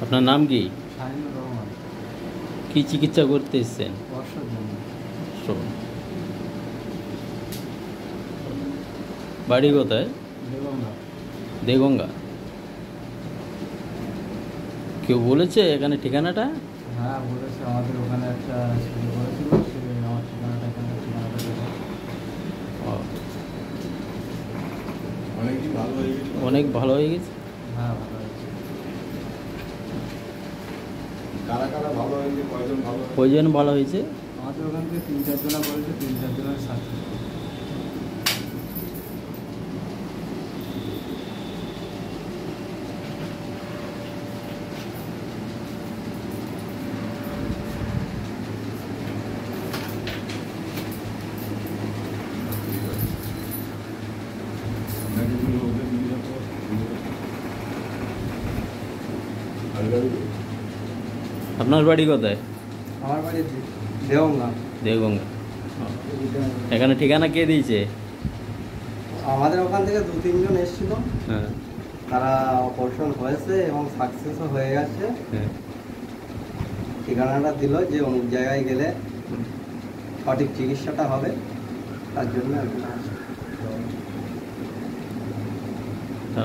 আপনার নাম কি? শাহিনুর রহমান। কি চিকিৎসা করতে এসেছেন? বর্ষার জন্য। শোন, বাড়ি কোথায়? দেগঙ্গা। দেগঙ্গা। কেউ বলেছে এখানে ঠিকানাটা? হ্যাঁ বলেছে, আমাদের ওখানে একটা ছেলে বলেছিল, সে আমার ঠিকানাটা এখানে ঠিকানাটা দেবে। ও, অনেকই ভালো হয়ে গেছে। অনেক ভালো হয়ে গেছে। হ্যাঁ ভালো হয়েছে। কারা কারা ভালো হয়েছে, কয়জন ভালো হয়েছে? কয়জন ভালো হয়েছে? আমাদের ওখান থেকে 3-4 জনা বলেছে, 3-4 জনের সাকসেস। আপনাকে বলে ওদের নিয়ে যাবো। আর গাড়ি আপনার বাড়ি কোথায়? আমার বাড়ি দেগঙ্গা। দেগঙ্গা। ও, এখানে ঠিকানা কে দিয়েছে? আমাদের ওখান থেকে 2-3 জন এসেছিল, হ্যাঁ, তারা অপারেশন হয়েছে এবং সাকসেসও হয়ে গেছে। হ্যাঁ। ঠিকানাটা দিল যে অমুক জায়গায় গেলে সঠিক চিকিৎসাটা হবে, তার জন্য আর কি। তো